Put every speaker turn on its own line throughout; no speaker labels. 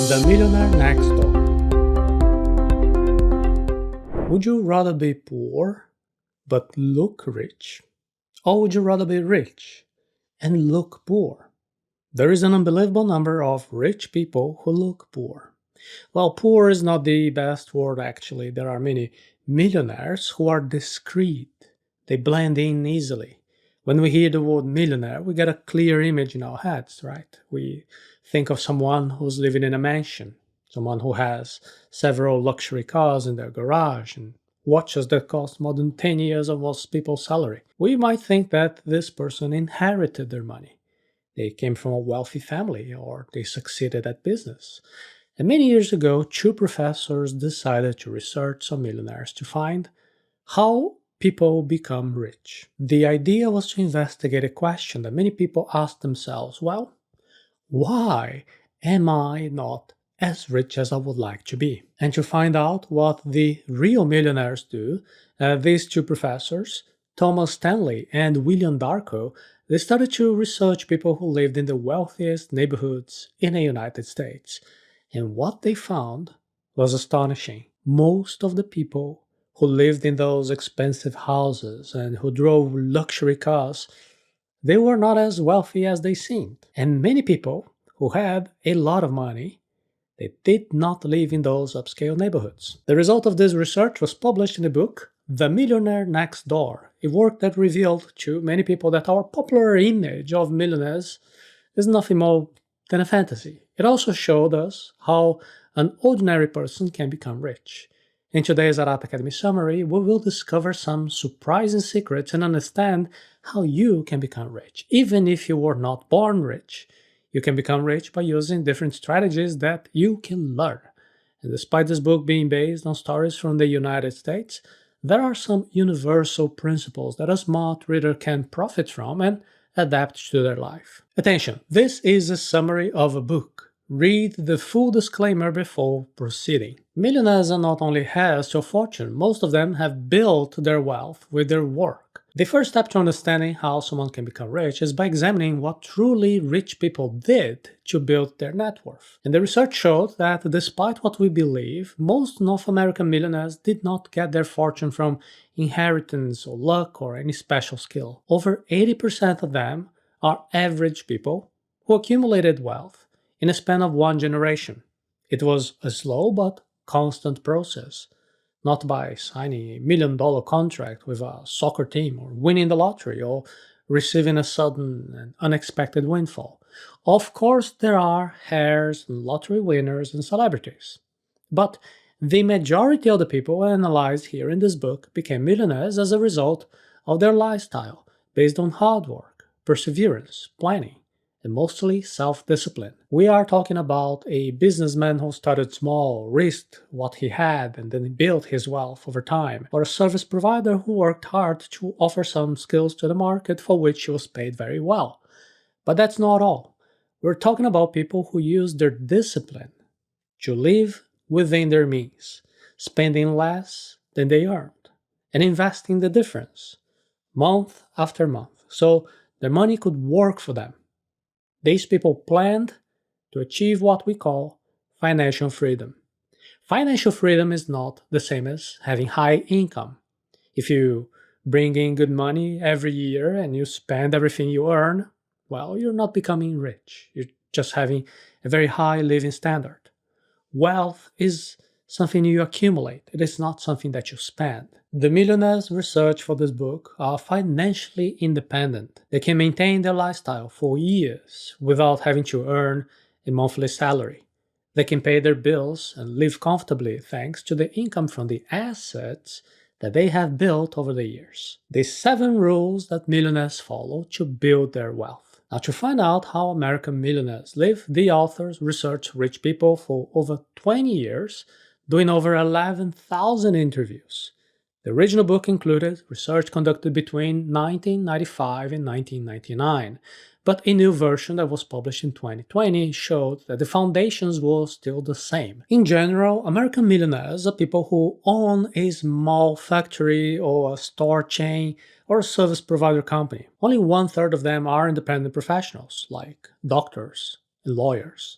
The Millionaire Next Door. Would you rather be poor but look rich? Or would you rather be rich and look poor? There is an unbelievable number of rich people who look poor. Well, poor is not the best word actually. There are many millionaires who are discreet. They blend in easily. When we hear the word millionaire, we get a clear image in our heads, right? We think of someone who's living in a mansion, someone who has several luxury cars in their garage and watches that cost more than 10 years of most people's salary. We might think that this person inherited their money. They came from a wealthy family or they succeeded at business. And many years ago, two professors decided to research some millionaires to find how people become rich. The idea was to investigate a question that many people ask themselves, well, why am I not as rich as I would like to be? And to find out what the real millionaires do, these two professors, Thomas Stanley and William Darko, they started to research people who lived in the wealthiest neighborhoods in the United States. And what they found was astonishing. Most of the people who lived in those expensive houses and who drove luxury cars, they were not as wealthy as they seemed. And many people who had a lot of money, they did not live in those upscale neighborhoods. The result of this research was published in the book The Millionaire Next Door, a work that revealed to many people that our popular image of millionaires is nothing more than a fantasy. It also showed us how an ordinary person can become rich. In today's Arata Academy summary, we will discover some surprising secrets and understand how you can become rich. Even if you were not born rich, you can become rich by using different strategies that you can learn. And despite this book being based on stories from the United States, there are some universal principles that a smart reader can profit from and adapt to their life. Attention, this is a summary of a book. Read the full disclaimer before proceeding. Millionaires are not only heirs to a fortune, most of them have built their wealth with their work. The first step to understanding how someone can become rich is by examining what truly rich people did to build their net worth. And the research showed that despite what we believe, most North American millionaires did not get their fortune from inheritance or luck or any special skill. Over 80% of them are average people who accumulated wealth in a span of one generation. It was a slow but constant process, not by signing a $1 million contract with a soccer team or winning the lottery or receiving a sudden and unexpected windfall. Of course, there are heirs and lottery winners and celebrities. But the majority of the people analyzed here in this book became millionaires as a result of their lifestyle, based on hard work, perseverance, planning, and mostly self-discipline. We are talking about a businessman who started small, risked what he had, and then built his wealth over time, or a service provider who worked hard to offer some skills to the market for which he was paid very well. But that's not all. We're talking about people who use their discipline to live within their means, spending less than they earned, and investing the difference, month after month, so their money could work for them. These people planned to achieve what we call financial freedom. Financial freedom is not the same as having high income. If you bring in good money every year and you spend everything you earn, well, you're not becoming rich. You're just having a very high living standard. Wealth is something you accumulate. It is not something that you spend. The millionaires research for this book are financially independent. They can maintain their lifestyle for years without having to earn a monthly salary. They can pay their bills and live comfortably thanks to the income from the assets that they have built over the years. The 7 rules that millionaires follow to build their wealth. Now, to find out how American millionaires live, the authors researched rich people for over 20 years, doing over 11,000 interviews. The original book included research conducted between 1995 and 1999, but a new version that was published in 2020 showed that the foundations were still the same. In general, American millionaires are people who own a small factory or a store chain or a service provider company. Only 1/3 of them are independent professionals, like doctors and lawyers.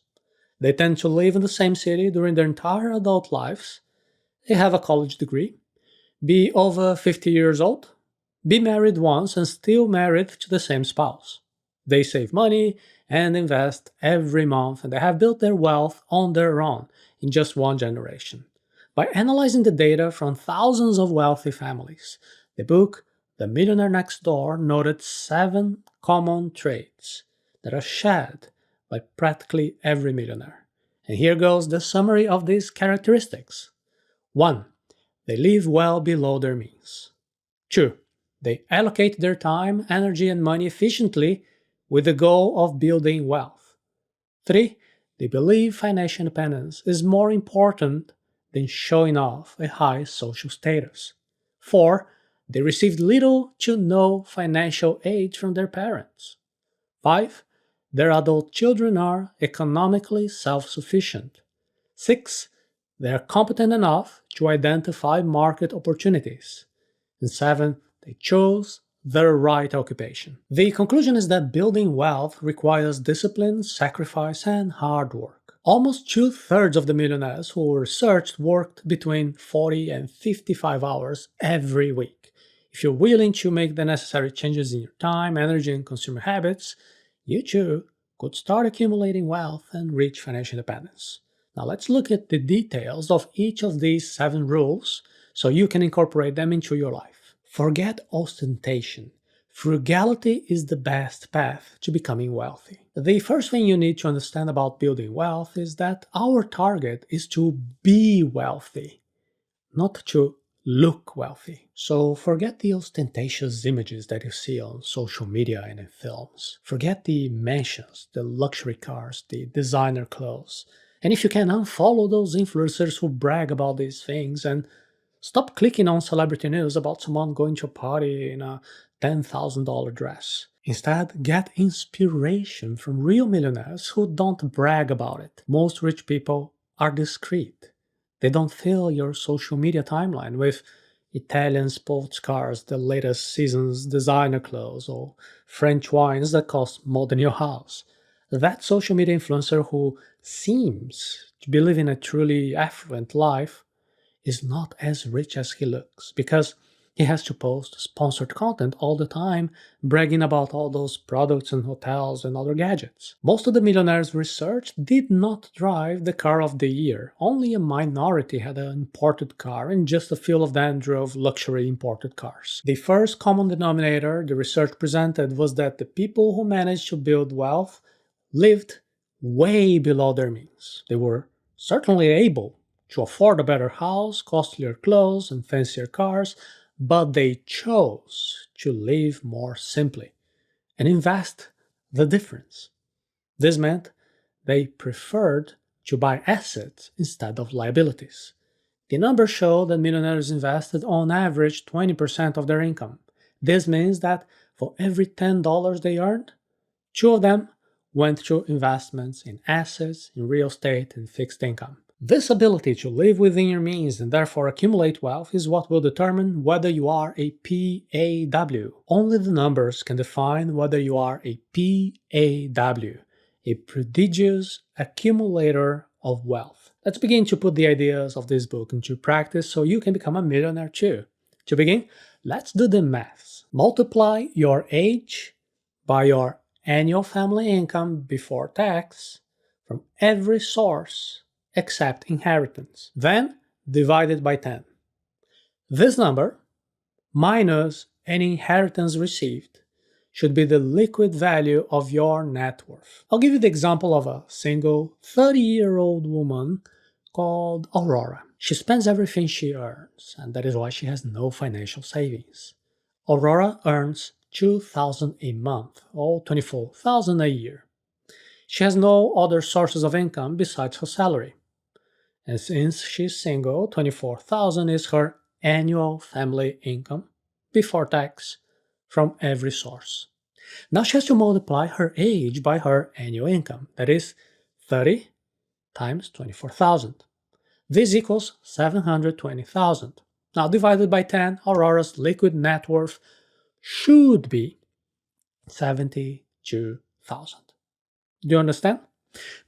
They tend to live in the same city during their entire adult lives. They have a college degree, be over 50 years old, be married once and still married to the same spouse. They save money and invest every month, and they have built their wealth on their own in just one generation. By analyzing the data from thousands of wealthy families, the book The Millionaire Next Door noted 7 common traits that are shared by practically every millionaire. And here goes the summary of these characteristics. 1. They live well below their means. 2. They allocate their time, energy, and money efficiently with the goal of building wealth. 3. They believe financial independence is more important than showing off a high social status. 4. They received little to no financial aid from their parents. 5. Their adult children are economically self-sufficient. 6. They are competent enough to identify market opportunities. And 7. They chose the right occupation. The conclusion is that building wealth requires discipline, sacrifice, and hard work. Almost 2/3 of the millionaires who were researched worked between 40 and 55 hours every week. If you're willing to make the necessary changes in your time, energy, and consumer habits, you too could start accumulating wealth and reach financial independence. Now let's look at the details of each of these 7 rules so you can incorporate them into your life. Forget ostentation. Frugality is the best path to becoming wealthy. The first thing you need to understand about building wealth is that our target is to be wealthy, not to look wealthy. So forget the ostentatious images that you see on social media and in films. Forget the mansions, the luxury cars, the designer clothes. And if you can, unfollow those influencers who brag about these things and stop clicking on celebrity news about someone going to a party in a $10,000 dress. Instead, get inspiration from real millionaires who don't brag about it. Most rich people are discreet. They don't fill your social media timeline with Italian sports cars, the latest season's designer clothes, or French wines that cost more than your house. That social media influencer who seems to be living a truly affluent life is not as rich as he looks because he has to post sponsored content all the time, bragging about all those products and hotels and other gadgets. Most of the millionaires researched did not drive the car of the year. Only a minority had an imported car, and just a few of them drove luxury imported cars. The first common denominator the research presented was that the people who managed to build wealth lived way below their means. They were certainly able to afford a better house, costlier clothes, and fancier cars, but they chose to live more simply and invest the difference. This meant they preferred to buy assets instead of liabilities. The numbers show that millionaires invested on average 20% of their income. This means that for every $10 they earned, 2 of them went to investments in assets, in real estate, and fixed income. This ability to live within your means and therefore accumulate wealth is what will determine whether you are a PAW. Only the numbers can define whether you are a PAW, a prodigious accumulator of wealth. Let's begin to put the ideas of this book into practice so you can become a millionaire too. To begin, let's do the maths. Multiply your age by your annual family income before tax from every source except inheritance. Then divide it by 10. This number, minus any inheritance received, should be the liquid value of your net worth. I'll give you the example of a single 30-year-old woman called Aurora. She spends everything she earns, and that is why she has no financial savings. Aurora earns $2,000 a month, or $24,000 a year. She has no other sources of income besides her salary. And since she's single, $24,000 is her annual family income before tax from every source. Now she has to multiply her age by her annual income, that is 30 times 24,000. This equals 720,000. Now divided by 10, Aurora's liquid net worth should be 72,000. Do you understand?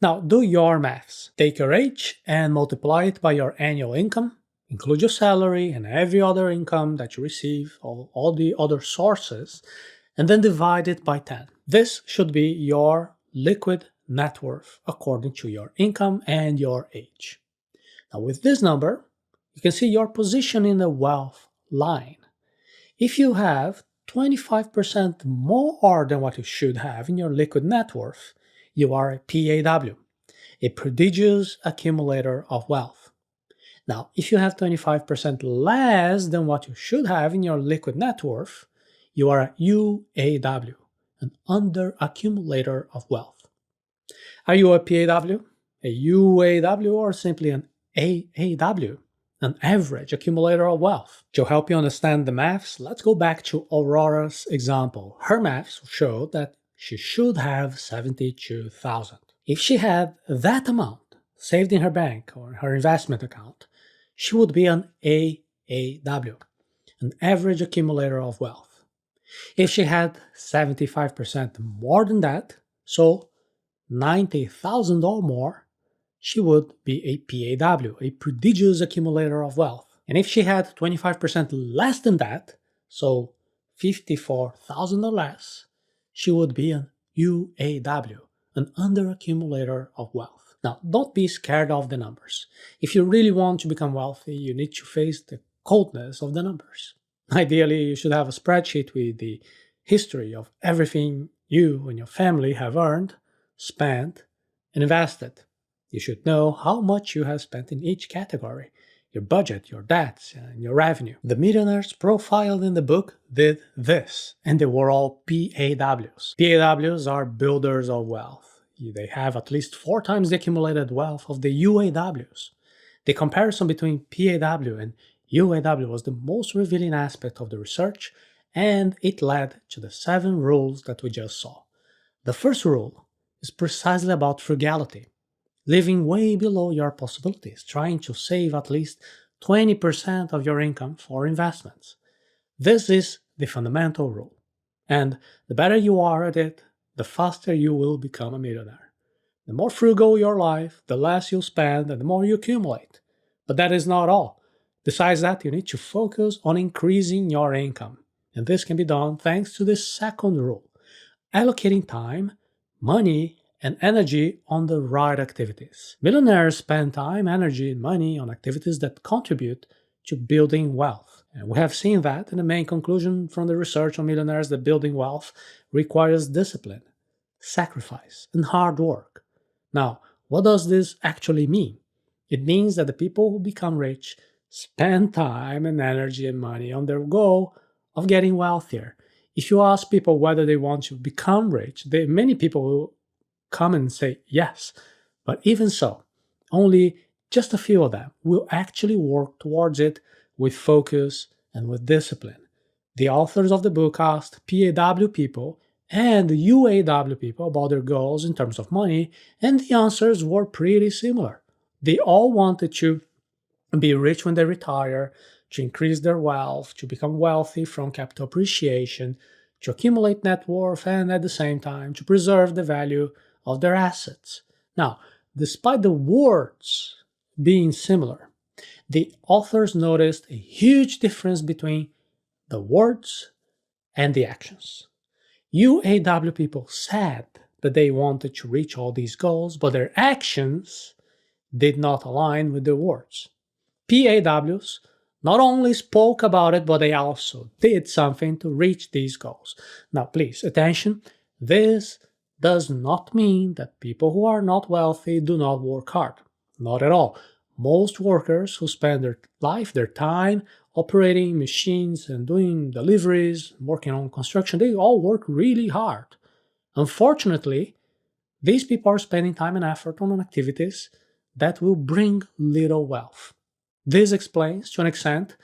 Now, do your maths. Take your age and multiply it by your annual income. Include your salary and every other income that you receive, all the other sources, and then divide it by 10. This should be your liquid net worth according to your income and your age. Now, with this number, you can see your position in the wealth line. If you have 25% more than what you should have in your liquid net worth, you are a PAW, a prodigious accumulator of wealth. Now, if you have 25% less than what you should have in your liquid net worth, you are a UAW, an under-accumulator of wealth. Are you a PAW, a UAW, or simply an AAW, an average accumulator of wealth? To help you understand the maths, let's go back to Aurora's example. Her maths showed that she should have 72,000. If she had that amount saved in her bank or her investment account, she would be an AAW, an average accumulator of wealth. If she had 75% more than that, so 90,000 or more, she would be a PAW, a prodigious accumulator of wealth. And if she had 25% less than that, so 54,000 or less, she would be an UAW, an under-accumulator of wealth. Now, don't be scared of the numbers. If you really want to become wealthy, you need to face the coldness of the numbers. Ideally, you should have a spreadsheet with the history of everything you and your family have earned, spent, and invested. You should know how much you have spent in each category, your budget, your debts, and your revenue. The millionaires profiled in the book did this, and they were all PAWs. PAWs are builders of wealth. They have at least 4 times the accumulated wealth of the UAWs. The comparison between PAW and UAW was the most revealing aspect of the research, and it led to the 7 rules that we just saw. The first rule is precisely about frugality. Living way below your possibilities, trying to save at least 20% of your income for investments. This is the fundamental rule. And the better you are at it, the faster you will become a millionaire. The more frugal your life, the less you spend and the more you accumulate. But that is not all. Besides that, you need to focus on increasing your income. And this can be done thanks to the second rule, allocating time, money, and energy on the right activities. Millionaires spend time, energy, and money on activities that contribute to building wealth. And we have seen that in the main conclusion from the research on millionaires that building wealth requires discipline, sacrifice, and hard work. Now, what does this actually mean? It means that the people who become rich spend time and energy and money on their goal of getting wealthier. If you ask people whether they want to become rich, many people will come and say yes. But even so, only just a few of them will actually work towards it with focus and with discipline. The authors of the book asked PAW people and UAW people about their goals in terms of money, and the answers were pretty similar. They all wanted to be rich when they retire, to increase their wealth, to become wealthy from capital appreciation, to accumulate net worth, and at the same time to preserve the value of their assets. Now, despite the words being similar, the authors noticed a huge difference between the words and the actions. UAW people said that they wanted to reach all these goals, but their actions did not align with their words. PAWs not only spoke about it, but they also did something to reach these goals. Now, please, attention, this does not mean that people who are not wealthy do not work hard. Not at all. Most workers who spend their life, their time, operating machines and doing deliveries, working on construction, they all work really hard. Unfortunately, these people are spending time and effort on activities that will bring little wealth. This explains, to an extent,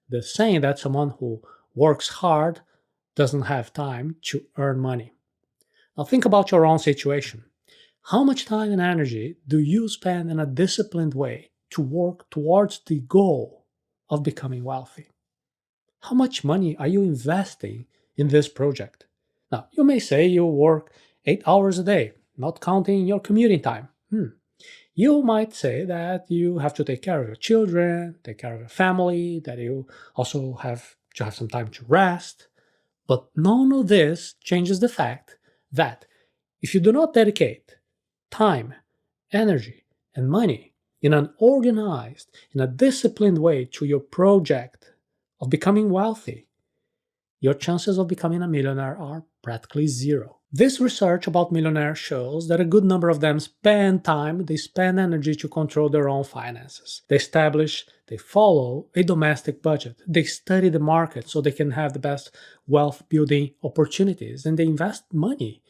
the saying that someone who works hard doesn't have time to earn money. Now think about your own situation. How much time and energy do you spend in a disciplined way to work towards the goal of becoming wealthy? How much money are you investing in this project? Now, you may say you work 8 hours a day. not counting your commuting time. You might say that you have to take care of your children, take care of your family, that you also have to have some time to rest. But none of this changes the fact that if you do not dedicate time, energy, and money in an organized, in a disciplined way to your project of becoming wealthy, your chances of becoming a millionaire are practically zero. This research about millionaires shows that a good number of them spend time, they spend energy to control their own finances. They follow a domestic budget. They study the market so they can have the best wealth building opportunities, and they invest money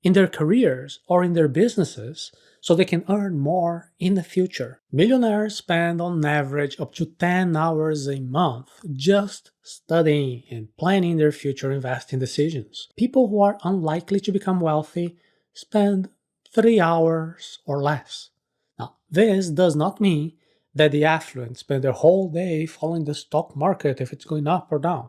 in their careers or in their businesses so they can earn more in the future. Millionaires spend on average up to 10 hours a month just studying and planning their future investing decisions. People who are unlikely to become wealthy spend 3 hours or less. Now, this does not mean that the affluent spend their whole day following the stock market if it's going up or down.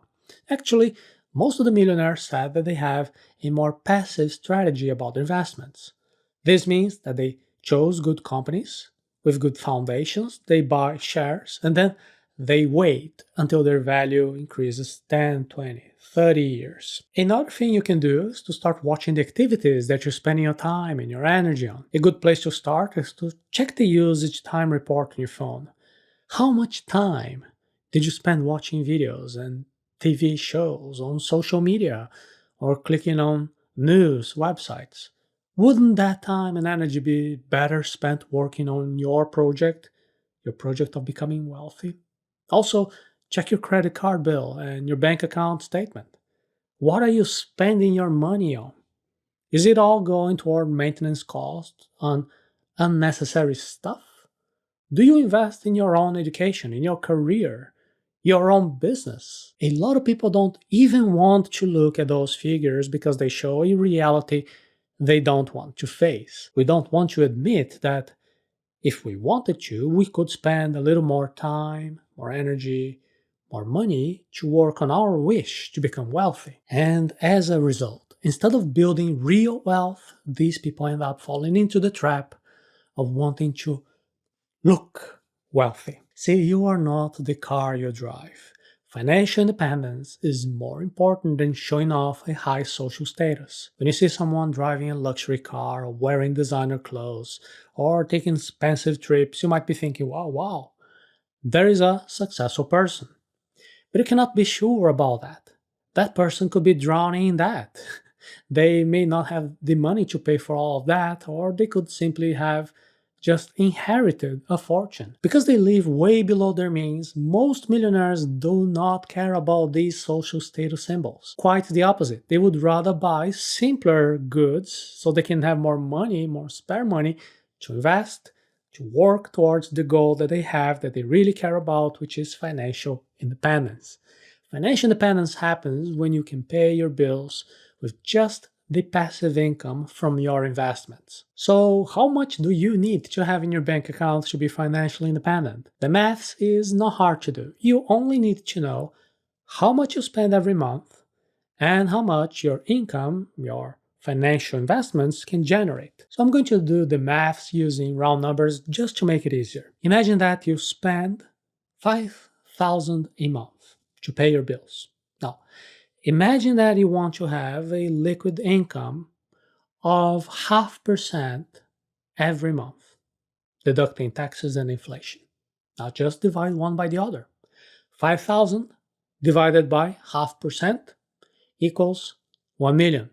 Actually, most of the millionaires said that they have a more passive strategy about their investments. This means that they chose good companies with good foundations, they buy shares, and then they wait until their value increases 10, 20, 30 years. Another thing you can do is to start watching the activities that you're spending your time and your energy on. A good place to start is to check the usage time report on your phone. How much time did you spend watching videos and TV shows on social media or clicking on news websites? Wouldn't that time and energy be better spent working on your project of becoming wealthy? Also, check your credit card bill and your bank account statement. What are you spending your money on? Is it all going toward maintenance costs on unnecessary stuff? Do you invest in your own education, in your career, your own business? A lot of people don't even want to look at those figures because they show a reality they don't want to face. We don't want to admit that if we wanted to, we could spend a little more time, more energy, more money to work on our wish to become wealthy. And as a result, instead of building real wealth, these people end up falling into the trap of wanting to look wealthy. See, you are not the car you drive. Financial independence is more important than showing off a high social status. When you see someone driving a luxury car, or wearing designer clothes, or taking expensive trips, you might be thinking, wow, there is a successful person. But you cannot be sure about that. That person could be drowning in that. They may not have the money to pay for all of that, or they could simply have just inherited a fortune. Because they live way below their means, most millionaires do not care about these social status symbols. Quite the opposite. They would rather buy simpler goods so they can have more money, more spare money to invest, to work towards the goal that they have, that they really care about, which is financial independence. Financial independence happens when you can pay your bills with just the passive income from your investments. So, how much do you need to have in your bank account to be financially independent? The maths is not hard to do. You only need to know how much you spend every month and how much your income, your financial investments can generate. So I'm going to do the maths using round numbers just to make it easier. Imagine that you spend 5,000 a month to pay your bills. Now, imagine that you want to have a liquid income of 0.5% every month, deducting taxes and inflation. Now just divide one by the other. 5,000 divided by 0.5% equals 1 million.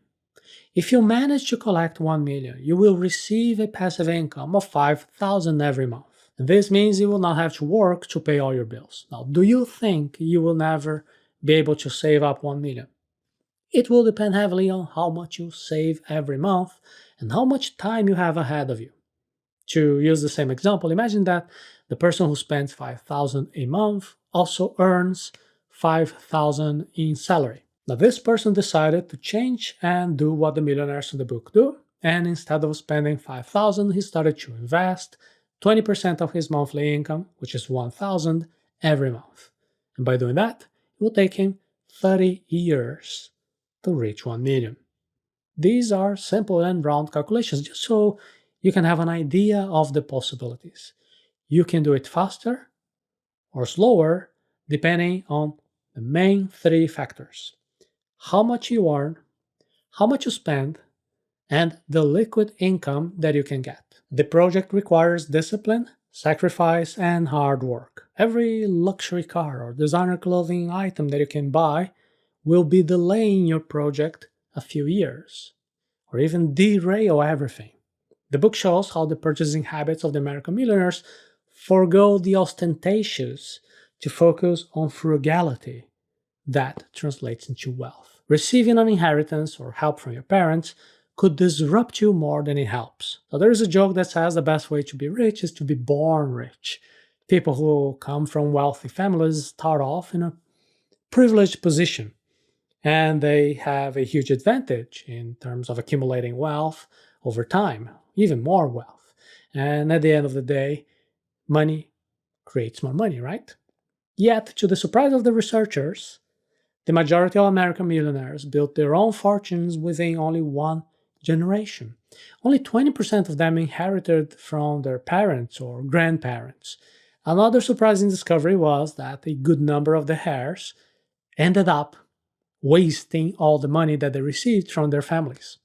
If you manage to collect 1 million, you will receive a passive income of 5,000 every month. This means you will not have to work to pay all your bills. Now, do you think you will never be able to save up 1 million? It will depend heavily on how much you save every month and how much time you have ahead of you. To use the same example, imagine that the person who spends 5,000 a month also earns 5,000 in salary. Now, this person decided to change and do what the millionaires in the book do, and instead of spending 5,000, he started to invest 20% of his monthly income, which is 1,000, every month. And by doing that, it will take him 30 years to reach 1 million. These are simple and round calculations, just so you can have an idea of the possibilities. You can do it faster or slower depending on the main three factors: how much you earn, how much you spend, and the liquid income that you can get. The project requires discipline, sacrifice, and hard work. Every luxury car or designer clothing item that you can buy will be delaying your project a few years, or even derail everything. The book shows how the purchasing habits of the American millionaires forego the ostentatious to focus on frugality. That translates into wealth. Receiving an inheritance or help from your parents could disrupt you more than it helps. So there is a joke that says the best way to be rich is to be born rich. People who come from wealthy families start off in a privileged position, and they have a huge advantage in terms of accumulating wealth over time, even more wealth. And at the end of the day, money creates more money, right? Yet, to the surprise of the researchers, the majority of American millionaires built their own fortunes within only one generation. Only 20% of them inherited from their parents or grandparents. Another surprising discovery was that a good number of the heirs ended up wasting all the money that they received from their families.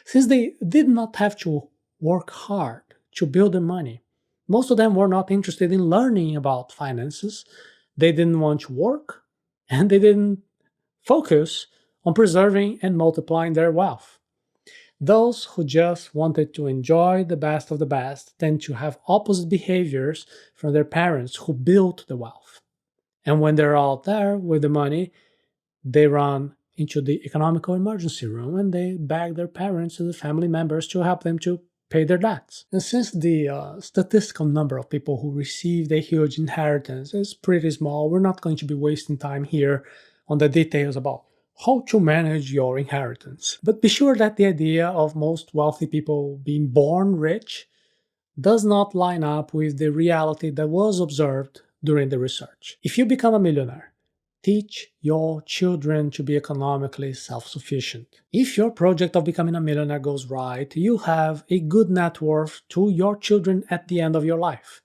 Since they did not have to work hard to build the money, most of them were not interested in learning about finances. They didn't want to work, and they didn't focus on preserving and multiplying their wealth. Those who just wanted to enjoy the best of the best tend to have opposite behaviors from their parents who built the wealth. And when they're out there with the money, they run into the economical emergency room and they beg their parents and the family members to help them to pay their debts. And since the statistical number of people who received a huge inheritance is pretty small, we're not going to be wasting time here on the details about how to manage your inheritance. But be sure that the idea of most wealthy people being born rich does not line up with the reality that was observed during the research. If you become a millionaire, teach your children to be economically self-sufficient. If your project of becoming a millionaire goes right, you have a good net worth to your children at the end of your life.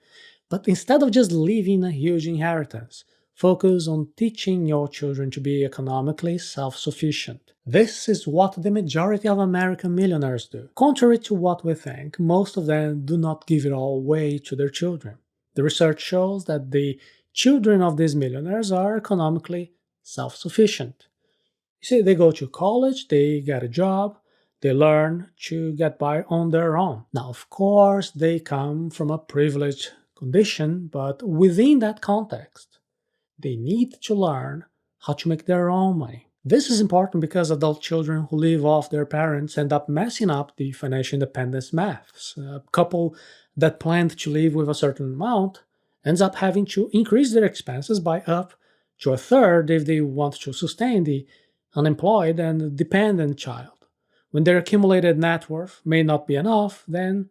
But instead of just leaving a huge inheritance, focus on teaching your children to be economically self-sufficient. This is what the majority of American millionaires do. Contrary to what we think, most of them do not give it all away to their children. The research shows that the children of these millionaires are economically self-sufficient. You see, they go to college, they get a job, they learn to get by on their own. Now, of course, they come from a privileged condition, but within that context, they need to learn how to make their own money. This is important because adult children who live off their parents end up messing up the financial independence maths. A couple that planned to live with a certain amount ends up having to increase their expenses by up to a third if they want to sustain the unemployed and dependent child. When their accumulated net worth may not be enough, then,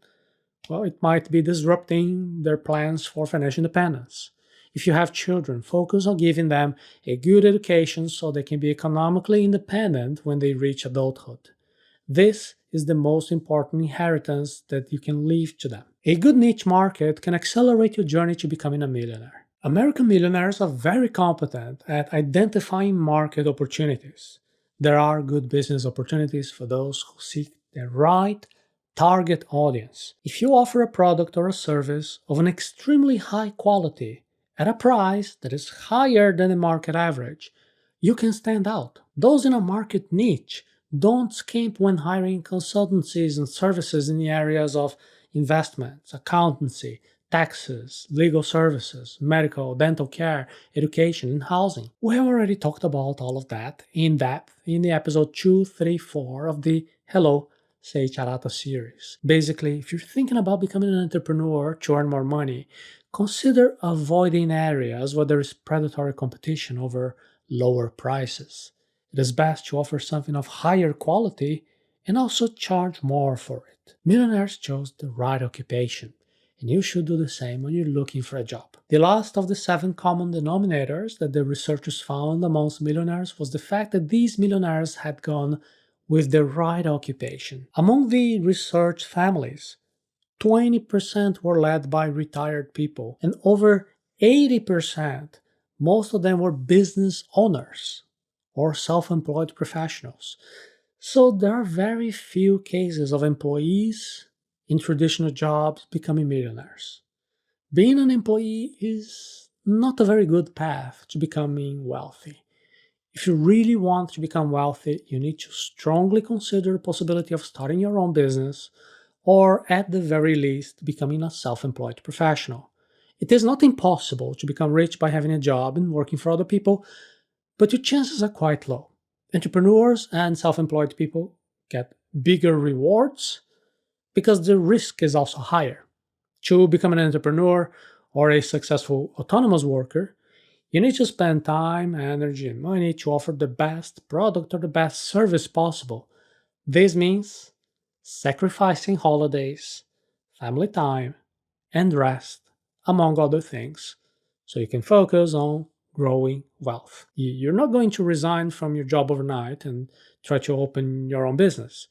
well, it might be disrupting their plans for financial independence. If you have children, focus on giving them a good education so they can be economically independent when they reach adulthood. This is the most important inheritance that you can leave to them. A good niche market can accelerate your journey to becoming a millionaire. American millionaires are very competent at identifying market opportunities. There are good business opportunities for those who seek the right target audience. If you offer a product or a service of an extremely high quality at a price that is higher than the market average, you can stand out. Those in a market niche don't skimp when hiring consultancies and services in the areas of investments, accountancy, taxes, legal services, medical, dental care, education, and housing. We have already talked about all of that in depth in the episode 234 of the Hello, Sage Arata series. Basically, if you're thinking about becoming an entrepreneur to earn more money, consider avoiding areas where there is predatory competition over lower prices. It is best to offer something of higher quality and also charge more for it. Millionaires chose the right occupation, and you should do the same when you're looking for a job. The last of the 7 common denominators that the researchers found amongst millionaires was the fact that these millionaires had gone with the right occupation. Among the researched families, 20% were led by retired people, and over 80%, most of them were business owners or self-employed professionals. So there are very few cases of employees in traditional jobs becoming millionaires. Being an employee is not a very good path to becoming wealthy. If you really want to become wealthy, you need to strongly consider the possibility of starting your own business or, at the very least, becoming a self-employed professional. It is not impossible to become rich by having a job and working for other people, but your chances are quite low. Entrepreneurs and self-employed people get bigger rewards because the risk is also higher. To become an entrepreneur or a successful autonomous worker, you need to spend time, energy, and money to offer the best product or the best service possible. This means sacrificing holidays, family time, and rest, among other things, so you can focus on growing wealth. You're not going to resign from your job overnight and try to open your own business.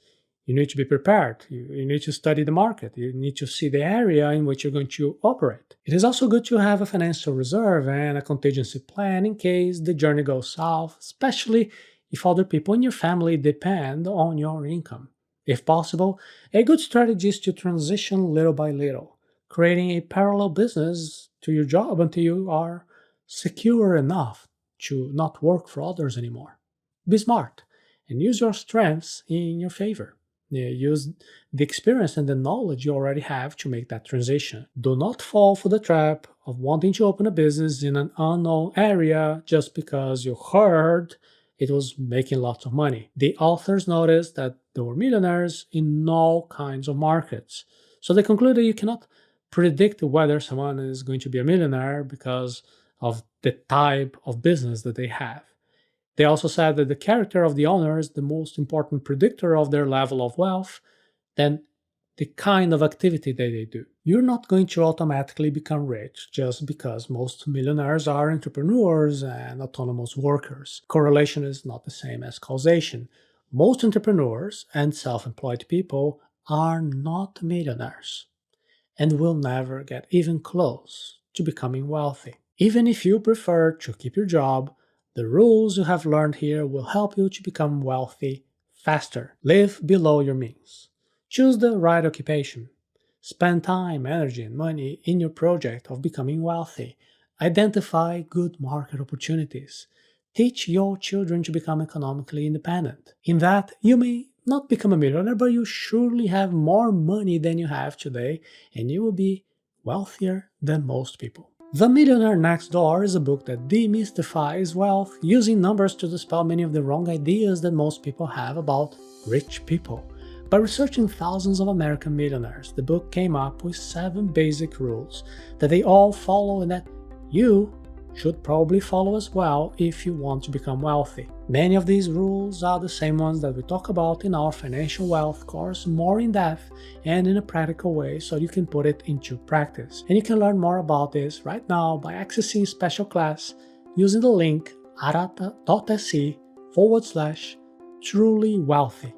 You need to be prepared. You need to study the market. You need to see the area in which you're going to operate. It is also good to have a financial reserve and a contingency plan in case the journey goes south, especially if other people in your family depend on your income. If possible, a good strategy is to transition little by little, creating a parallel business to your job until you are secure enough to not work for others anymore. Be smart and use your strengths in your favor. Use the experience and the knowledge you already have to make that transition. Do not fall for the trap of wanting to open a business in an unknown area just because you heard it was making lots of money. The authors noticed that there were millionaires in all kinds of markets. So they concluded you cannot predict whether someone is going to be a millionaire because of the type of business that they have. They also said that the character of the owner is the most important predictor of their level of wealth than the kind of activity that they do. You're not going to automatically become rich just because most millionaires are entrepreneurs and autonomous workers. Correlation is not the same as causation. Most entrepreneurs and self-employed people are not millionaires and will never get even close to becoming wealthy. Even if you prefer to keep your job, the rules you have learned here will help you to become wealthy faster. Live below your means. Choose the right occupation. Spend time, energy, and money in your project of becoming wealthy. Identify good market opportunities. Teach your children to become economically independent. In that, you may not become a millionaire, but you surely have more money than you have today, and you will be wealthier than most people. The Millionaire Next Door is a book that demystifies wealth using numbers to dispel many of the wrong ideas that most people have about rich people. By researching thousands of American millionaires, the book came up with 7 basic rules that they all follow and that you should probably follow as well if you want to become wealthy. Many of these rules are the same ones that we talk about in our financial wealth course, more in depth and in a practical way so you can put it into practice. And you can learn more about this right now by accessing a special class using the link arata.se/trulywealthy.